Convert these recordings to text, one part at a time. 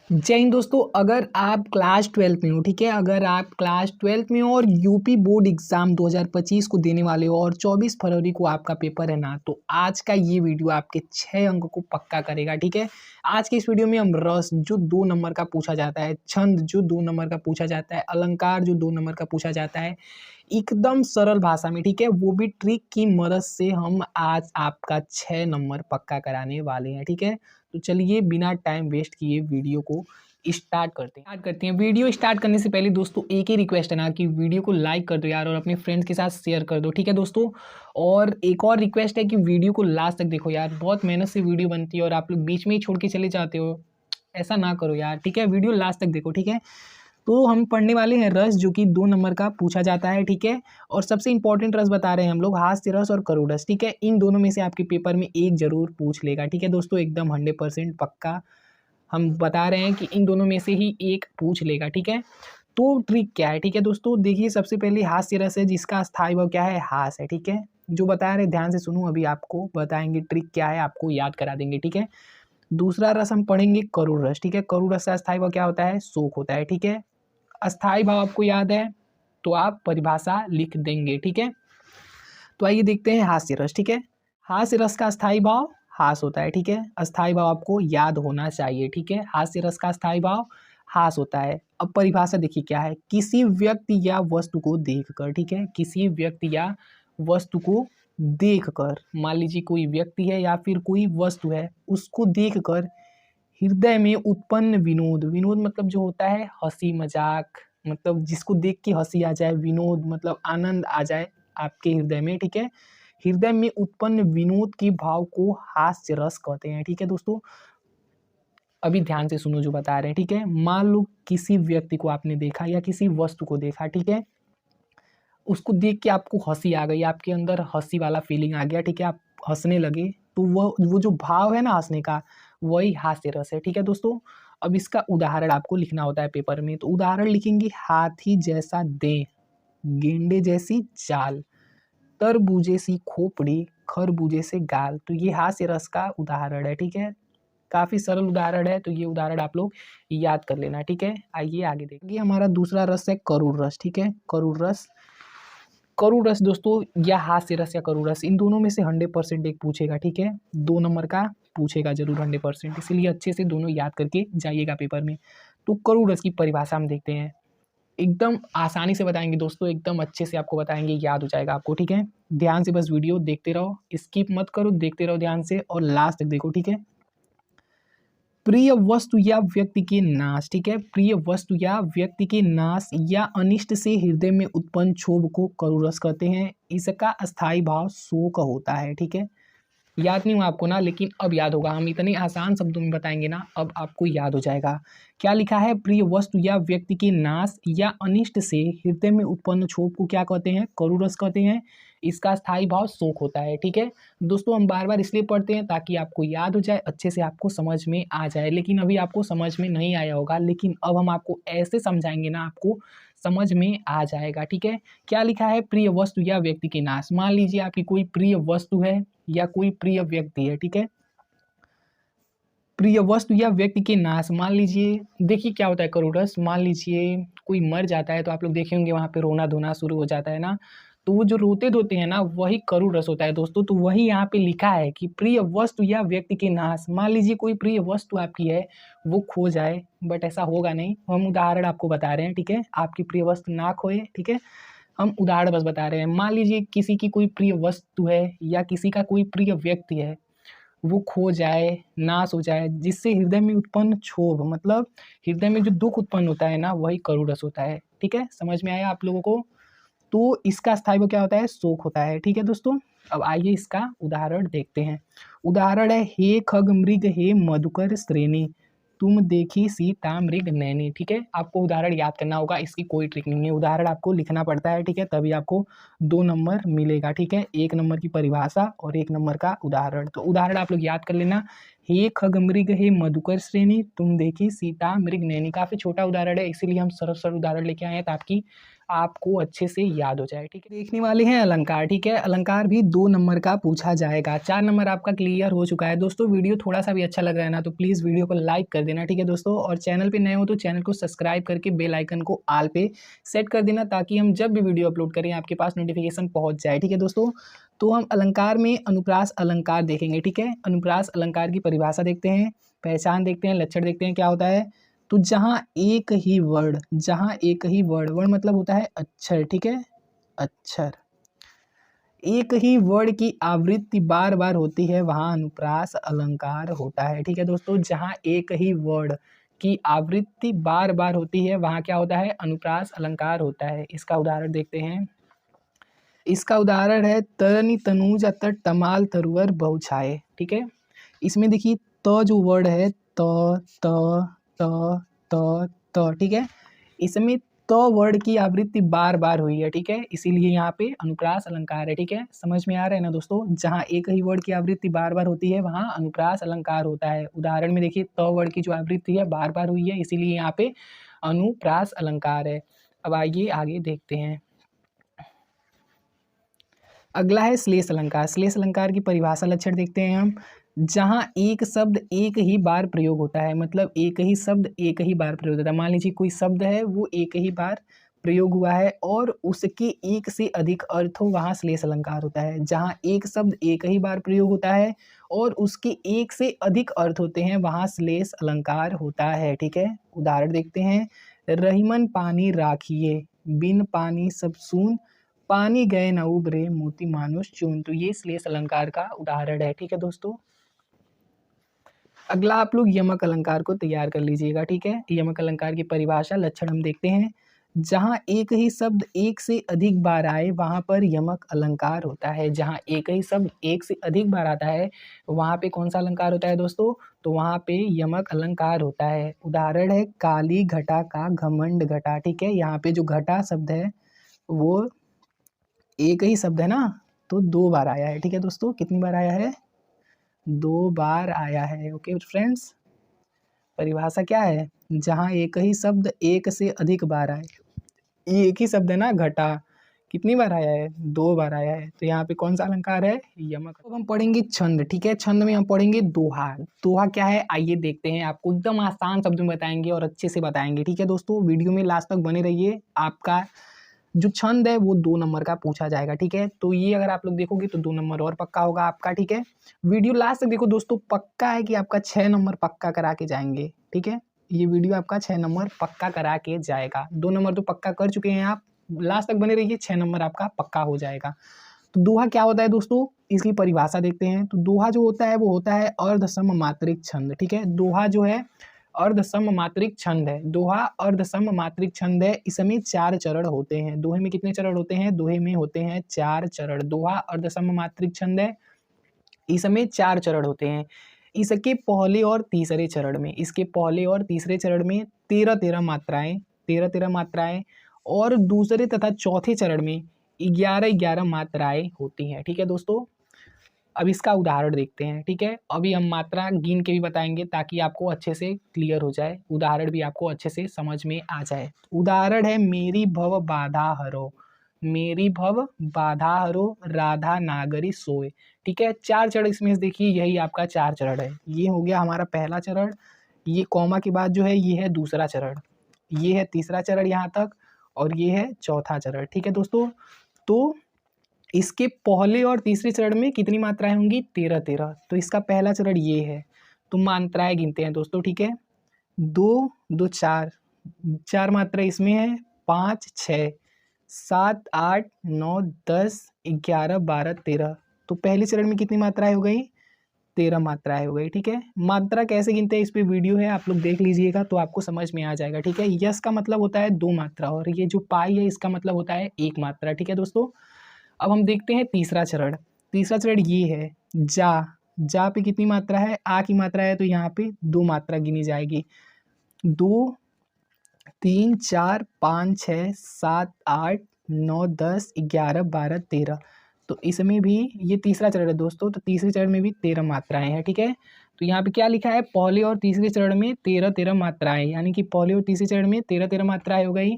जय हिंद दोस्तों। अगर आप क्लास 12 में हो, ठीक है, अगर आप क्लास 12 में हो और यूपी बोर्ड एग्जाम 2025 को देने वाले हो और 24 फरवरी को आपका पेपर है ना, तो आज का ये वीडियो आपके 6 अंक को पक्का करेगा। ठीक है, आज के इस वीडियो में हम रस जो 2 नंबर का पूछा जाता है, छंद जो 2 नंबर का पूछा जाता है, अलंकार जो 2 नंबर का पूछा जाता है, एकदम सरल भाषा में, ठीक है, वो भी ट्रिक की मदद से हम आज आपका 6 नंबर पक्का कराने वाले हैं। ठीक है, तो चलिए बिना टाइम वेस्ट किए वीडियो को स्टार्ट करते हैं। वीडियो स्टार्ट करने से पहले दोस्तों एक ही रिक्वेस्ट है ना कि वीडियो को लाइक कर दो यार और अपने फ्रेंड्स के साथ शेयर कर दो। ठीक है दोस्तों, और एक और रिक्वेस्ट है कि वीडियो को लास्ट तक देखो यार, बहुत मेहनत से वीडियो बनती है और आप लोग बीच में ही छोड़ के चले जाते हो, ऐसा ना करो यार। ठीक है, वीडियो लास्ट तक देखो। ठीक है, तो हम पढ़ने वाले हैं रस जो कि 2 नंबर का पूछा जाता है। ठीक है, और सबसे इंपॉर्टेंट रस बता रहे हैं हम लोग, हास्य रस और करुण रस। ठीक है, इन दोनों में से आपके पेपर में एक जरूर पूछ लेगा। ठीक है दोस्तों, एकदम 100% पक्का हम बता रहे हैं कि इन दोनों में से ही एक पूछ लेगा। ठीक है, तो ट्रिक क्या है? ठीक है दोस्तों, देखिए सबसे पहले हास्य रस है जिसका स्थायी भाव क्या है? हास है। ठीक है, जो बता रहे ध्यान से सुनो, अभी आपको बताएंगे ट्रिक क्या है, आपको याद करा देंगे। ठीक है, दूसरा रस हम पढ़ेंगे करुण रस। ठीक है, करुण रस का स्थायी भाव क्या होता है? शोक होता है। ठीक है, अस्थाई भाव आपको याद है तो आप परिभाषा लिख देंगे। ठीक है, तो आइए देखते हैं हास्य रस। ठीक है, हास्य रस का अस्थाई भाव हास होता है। ठीक है, अस्थाई भाव आपको याद होना चाहिए। ठीक है, हास्य रस का अस्थाई भाव हास होता है। अब परिभाषा देखिए क्या है, किसी व्यक्ति या वस्तु को देखकर। ठीक है, किसी व्यक्ति या वस्तु को देखकर, मान लीजिए कोई व्यक्ति है या फिर कोई वस्तु है, उसको देखकर हृदय में उत्पन्न विनोद। विनोद मतलब जो होता है हंसी मजाक, मतलब जिसको देख के हंसी आ जाए, विनोद मतलब आनंद आ जाए आपके हृदय में। ठीक है, हृदय में उत्पन्न विनोद के भाव को हास्य रस कहते हैं। ठीक है दोस्तों, अभी ध्यान से सुनो जो बता रहे हैं। ठीक है, मान लो किसी व्यक्ति को आपने देखा या किसी वस्तु को देखा, ठीक है, उसको देख के आपको हंसी आ गई, आपके अंदर हंसी वाला फीलिंग आ गया। ठीक है, आप हंसने लगे, तो वो जो भाव है ना हंसने का, वही हास्य रस है। ठीक है दोस्तों, अब इसका उदाहरण आपको लिखना होता है पेपर में, तो उदाहरण लिखेंगे, हाथी जैसा देह, गेंडे जैसी चाल, तरबूजे सी खोपड़ी, खरबूजे से गाल। तो ये हास्य रस का उदाहरण है। ठीक है, काफी सरल उदाहरण है, तो ये उदाहरण आप लोग याद कर लेना। ठीक है, आइए आगे देखेंगे। हमारा दूसरा रस है करुण रस। ठीक है, करुण रस, करुण रस दोस्तों या हास्य रस या करुण रस, इन दोनों में से 100% एक पूछेगा। ठीक है, 2 नंबर का पूछेगा जरूर 100%, इसीलिए अच्छे से दोनों याद करके जाइएगा पेपर में। तो करुण रस की परिभाषा हम देखते हैं, एकदम आसानी से बताएंगे दोस्तों, एकदम अच्छे से आपको बताएंगे, याद हो जाएगा आपको। ठीक है, ध्यान से बस वीडियो देखते रहो, स्किप मत करो, देखते रहो ध्यान से और लास्ट तक देखो। ठीक है, प्रिय वस्तु या व्यक्ति के नाश। ठीक है, प्रिय वस्तु या व्यक्ति के नाश या अनिष्ट से हृदय में उत्पन्न क्षोभ को करुण रस कहते हैं। इसका अस्थाई भाव शोक होता है। ठीक है, याद नहीं हुआ आपको ना, लेकिन अब याद होगा, हम इतने आसान शब्दों में बताएंगे ना, अब आपको याद हो जाएगा। क्या लिखा है? प्रिय वस्तु या व्यक्ति के नाश या अनिष्ट से हृदय में उत्पन्न क्षोभ को क्या कहते हैं? करुण रस कहते हैं। इसका स्थायी भाव शोक होता है। ठीक है दोस्तों, हम बार बार इसलिए पढ़ते हैं ताकि आपको याद हो जाए, अच्छे से आपको समझ में आ जाए। लेकिन अभी आपको समझ में नहीं आया होगा, लेकिन अब हम आपको ऐसे समझाएंगे ना, आपको समझ में आ जाएगा। ठीक है, क्या लिखा है? प्रिय वस्तु या व्यक्ति के नाश। मान लीजिए आपकी कोई प्रिय वस्तु है या कोई प्रिय व्यक्ति है। ठीक है, प्रिय वस्तु या व्यक्ति के नाश, मान लीजिए, देखिए क्या होता है करुण रस, मान लीजिए कोई मर जाता है तो आप लोग देखे होंगे वहाँ पे रोना धोना शुरू हो जाता है ना, तो वो जो रोते धोते हैं ना, वही करुण रस होता है दोस्तों। तो वही यहाँ पे लिखा है कि प्रिय वस्तु या व्यक्ति के नाश। मान लीजिए कोई प्रिय वस्तु आपकी है, वो खो जाए, बट ऐसा होगा नहीं, हम उदाहरण आपको बता रहे हैं। ठीक है, आपकी प्रिय वस्तु ना खोए। ठीक है, हम उदाहरण बस बता रहे हैं। मान लीजिए किसी की कोई प्रिय वस्तु है या किसी का कोई प्रिय व्यक्ति है, वो खो जाए, नाश हो जाए, जिससे हृदय में उत्पन्न क्षोभ, मतलब हृदय में जो दुख उत्पन्न होता है ना, वही करुण रस होता है। ठीक है, समझ में आया आप लोगों को? तो इसका स्थायी क्या होता है? शोक होता है। ठीक है दोस्तों, अब आइए इसका उदाहरण देखते हैं। उदाहरण है, हे खग मृग हे मधुकर श्रेणी, तुम देखी सीता मृग नैनी। ठीक है, आपको उदाहरण याद करना होगा, इसकी कोई ट्रिक नहीं है, उदाहरण आपको लिखना पड़ता है। ठीक है, तभी आपको 2 नंबर मिलेगा। ठीक है, 1 नंबर की परिभाषा और 1 नंबर का उदाहरण। तो उदाहरण आप लोग याद कर लेना, हे खग मृग हे मधुकर श्रेणी, तुम देखी सीता मृग नैनी। काफी छोटा उदाहरण है, इसीलिए हम सरल सरल उदाहरण लेके आए हैं ताकि आपको अच्छे से याद हो जाए। ठीक है, देखने वाले हैं अलंकार। ठीक है, अलंकार भी 2 नंबर का पूछा जाएगा। 4 नंबर आपका क्लियर हो चुका है। दोस्तों वीडियो थोड़ा सा भी अच्छा लग रहा है ना तो प्लीज़ वीडियो को लाइक कर देना। ठीक है दोस्तों, और चैनल पे नए हो तो चैनल को सब्सक्राइब करके बेल आइकन को ऑल पे सेट कर देना, ताकि हम जब भी वीडियो अपलोड करें आपके पास नोटिफिकेशन पहुँच जाए। ठीक है दोस्तों, तो हम अलंकार में अनुप्रास अलंकार देखेंगे। ठीक है, अनुप्रास अलंकार की परिभाषा देखते हैं, पहचान देखते हैं, लक्षण देखते हैं क्या होता है। तो जहाँ एक ही वर्ड, वर्ड मतलब होता है अक्षर। ठीक है, अक्षर, एक ही वर्ड की आवृत्ति बार बार होती है वहाँ अनुप्रास अलंकार होता है। ठीक है दोस्तों, जहाँ एक ही वर्ड की आवृत्ति बार बार होती है वहाँ क्या होता है, अनुप्रास अलंकार होता है। इसका उदाहरण देखते हैं। इसका उदाहरण है तरनी तनूज अतर तमाल तरुवर बहुछाए। ठीक है, इसमें देखिए त जो वर्ड है त त त त त, ठीक है, इसमें त वर्ड की आवृत्ति बार बार हुई है। ठीक है, इसीलिए यहाँ पे अनुप्रास अलंकार है। ठीक है, समझ में आ रहा है ना दोस्तों, जहाँ एक ही वर्ड की आवृत्ति बार बार होती है वहाँ अनुप्रास अलंकार होता है। उदाहरण में देखिए त वर्ड की जो आवृत्ति है बार बार हुई है, इसीलिए यहाँ पे अनुप्रास अलंकार है। अब आइए आगे देखते हैं। अगला है श्लेष अलंकार। श्लेष अलंकार की परिभाषा लक्षण देखते हैं हम। जहाँ एक शब्द एक ही बार प्रयोग होता है, मतलब एक ही शब्द एक ही बार प्रयोग होता है। मान लीजिए कोई शब्द है वो एक ही बार प्रयोग हुआ है और उसके एक से अधिक अर्थ हो, वहाँ श्लेष अलंकार होता है। जहाँ एक शब्द एक ही बार प्रयोग होता है और उसके एक से अधिक अर्थ होते हैं वहाँ श्लेष अलंकार होता है। ठीक है, उदाहरण देखते हैं। रहीमन पानी राखिए, बिन पानी सब सून, पानी गए न उबरे, मोती मानुष चून। तो ये श्लेष अलंकार का उदाहरण है। ठीक है दोस्तों, अगला आप लोग यमक अलंकार को तैयार कर लीजिएगा। ठीक है, यमक अलंकार की परिभाषा लक्षण हम देखते हैं। जहाँ एक ही शब्द एक से अधिक बार आए वहाँ पर यमक अलंकार होता है। जहाँ एक ही शब्द एक से अधिक बार आता है वहाँ पे कौन सा अलंकार होता है दोस्तों, तो वहाँ पे यमक अलंकार होता है। उदाहरण है काली घटा का घमंड घटा। ठीक है, यहाँ पे जो घटा शब्द है वो एक ही शब्द है ना, तो 2 बार आया है। ठीक है दोस्तों, कितनी बार आया है, 2 बार आया है। ओके फ्रेंड्स, परिभाषा क्या है, जहाँ एक ही शब्द एक से अधिक बार आए। ये एक ही शब्द है ना घटा, कितनी बार आया है, 2 बार आया है, तो यहाँ पे कौन सा अलंकार है, यमक। अब हम पढ़ेंगे छंद। ठीक है, छंद में हम पढ़ेंगे दोहा। दोहा क्या है आइए देखते हैं, आपको एकदम आसान शब्द में बताएंगे और अच्छे से बताएंगे। ठीक है दोस्तों, वीडियो में लास्ट तक बने रहिए। आपका जो छंद है वो 2 नंबर का पूछा जाएगा। ठीक है, तो ये अगर आप लोग देखोगे तो 2 नंबर और पक्का होगा आपका। ठीक है, वीडियो लास्ट तक देखो दोस्तों, पक्का है कि आपका 6 नंबर पक्का करा के जाएंगे। ठीक है, ये वीडियो आपका 6 नंबर पक्का करा के जाएगा। 2 नंबर तो पक्का कर चुके हैं आप, लास्ट तक बने रहिए, 6 नंबर आपका पक्का हो जाएगा। तो दोहा क्या होता है दोस्तों, इसकी परिभाषा देखते हैं। तो दोहा जो होता है वो होता है अर्धसम मात्रिक छंद। ठीक है, दोहा जो है अर्धसम मात्रिक छंद है। दोहा अर्धसम मात्रिक छंद है। इसमें 4 चरण होते हैं। दोहे में कितने चरण होते हैं, दोहे में होते हैं 4 चरण। दोहा अर्धसम मात्रिक छंद है, इसमें 4 चरण होते हैं। इसके पहले और तीसरे चरण में, इसके पहले और तीसरे चरण में 13-13 मात्राएं, 13-13 मात्राएं, और दूसरे तथा चौथे चरण में 11-11 मात्राएं होती हैं। ठीक है दोस्तों, अब इसका उदाहरण देखते हैं। ठीक है, अभी हम मात्रा गिन के भी बताएंगे ताकि आपको अच्छे से क्लियर हो जाए, उदाहरण भी आपको अच्छे से समझ में आ जाए। उदाहरण है मेरी भव बाधा हरो, मेरी भव बाधा हरो, राधा नागरी सोए। ठीक है, 4 चरण इसमें से देखिए, यही आपका 4 चरण है। ये हो गया हमारा पहला चरण, ये कॉमा के बाद जो है ये है दूसरा चरण, ये है तीसरा चरण यहाँ तक, और ये है चौथा चरण। ठीक है दोस्तों, तो इसके पहले और तीसरे चरण में कितनी मात्राएं होंगी, 13-13। तो इसका पहला चरण ये है, तो मात्राएं गिनते हैं दोस्तों। ठीक है, 2 2 4, 4 मात्रा इसमें है, 5 6 7 8 9 10 11 12 13। तो पहले चरण में कितनी मात्राएं हो गई, 13 मात्राएं हो गई। ठीक है, मात्रा कैसे गिनते हैं इस पे वीडियो है, आप लोग देख लीजिएगा तो आपको समझ में आ जाएगा। ठीक है, यस का मतलब होता है 2 मात्रा, और ये जो पाई है इसका मतलब होता है 1 मात्रा। ठीक है दोस्तों, अब हम देखते हैं तीसरा चरण। तीसरा चरण ये है जा, जा पे कितनी मात्रा है, आ की मात्रा है, तो यहाँ पे 2 मात्रा गिनी जाएगी। 2 3 4 5 6 7 8 9 10 11 12 13। तो इसमें भी ये तीसरा चरण है दोस्तों, तो तीसरे चरण में भी 13 मात्राएं हैं। ठीक है, तो यहाँ पे क्या लिखा है, पहले और तीसरे चरण में 13-13 मात्राएं, यानी कि पहले और तीसरे चरण में 13-13 मात्राएं हो गई।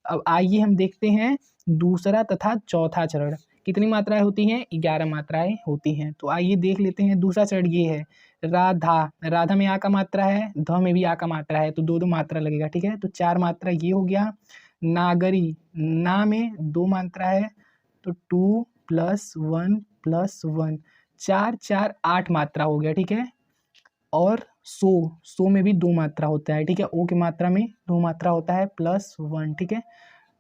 अब आइए हम देखते हैं दूसरा तथा चौथा चरण। कितनी मात्राएं होती हैं? 11 मात्राएं होती हैं। तो आइए देख लेते हैं। दूसरा चरण ये है राधा। राधा में आ का मात्रा है, ध में भी आ का मात्रा है, तो दो दो मात्रा लगेगा। ठीक है, तो 4 मात्रा ये हो गया। नागरी, ना में 2 मात्रा है, तो 2 + 1 + 1, 4 4 8 मात्रा हो गया। ठीक है, और सो में भी 2 मात्रा होता है। ठीक है, ओ की मात्रा में 2 मात्रा होता है +1। ठीक है,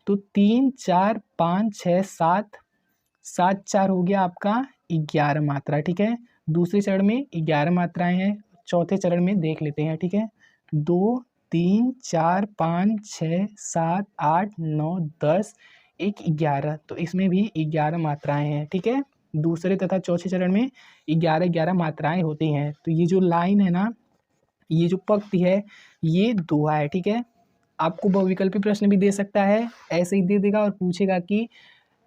तो 3 4 5 6 7, 7 4 हो गया आपका 11 मात्रा। ठीक है, दूसरे चरण में 11 मात्राएं हैं। चौथे चरण में देख लेते हैं। ठीक है, 2 3 4 5 6 7 8 9 10 1 11, तो इसमें भी 11 मात्राएं हैं। ठीक है, दूसरे तथा चौथे चरण में 11 11 मात्राएं होती हैं। तो ये जो लाइन है ना, ये जो पंक्ति है, ये दोहा है। ठीक है, आपको बहुविकल्पी प्रश्न भी दे सकता है, ऐसे ही दे देगा और पूछेगा कि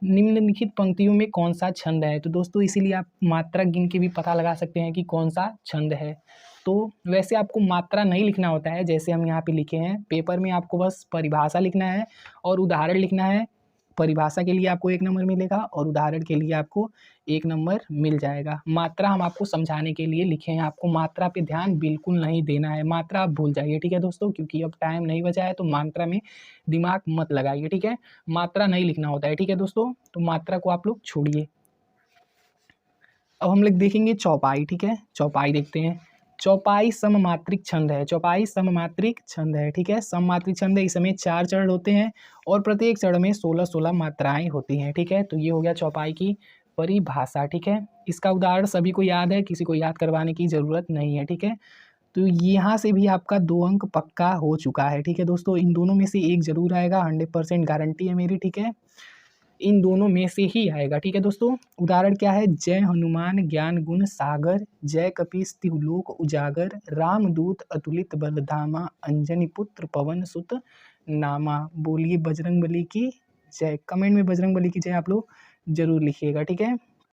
निम्नलिखित पंक्तियों में कौन सा छंद है। तो दोस्तों इसीलिए आप मात्रा गिन के भी पता लगा सकते हैं कि कौन सा छंद है। तो वैसे आपको मात्रा नहीं लिखना होता है, जैसे हम यहाँ पे लिखे हैं। पेपर में आपको बस परिभाषा लिखना है और उदाहरण लिखना है। परिभाषा के लिए आपको 1 नंबर मिलेगा और उदाहरण के लिए आपको 1 नंबर मिल जाएगा। मात्रा हम आपको समझाने के लिए लिखे हैं, आपको मात्रा पे ध्यान बिल्कुल नहीं देना है। मात्रा आप भूल जाइए। ठीक है दोस्तों, क्योंकि अब टाइम नहीं बचा है, तो मात्रा में दिमाग मत लगाइए। ठीक है, मात्रा नहीं लिखना होता है। ठीक है दोस्तों, तो मात्रा को आप लोग छोड़िए। अब हम लोग देखेंगे चौपाई। ठीक है, चौपाई देखते हैं। चौपाई सममात्रिक छंद है। चौपाई सममात्रिक छंद है। ठीक है, सममात्रिक छंद है। इसमें 4 चरण होते हैं और प्रत्येक चरण में 16 16 मात्राएं होती हैं। ठीक है, तो ये हो गया चौपाई की परिभाषा। ठीक है, इसका उदाहरण सभी को याद है, किसी को याद करवाने की ज़रूरत नहीं है। ठीक है, तो यहाँ से भी आपका 2 अंक पक्का हो चुका है। ठीक है दोस्तों, इन दोनों में से एक जरूर आएगा, 100% गारंटी है मेरी। ठीक है, इन दोनों में से ही आएगा। ठीक है दोस्तों, उदाहरण क्या है? जय हनुमान ज्ञान गुण सागर, जय कपीस तिहुलोक उजागर, रामदूत अतुलित बल धामा, अंजनी पुत्र पवन सुत नामा। बोलिए बजरंग बली की जय। कमेंट में बजरंग बली की जय आप लोग जरूर लिखिएगा। ठीक है।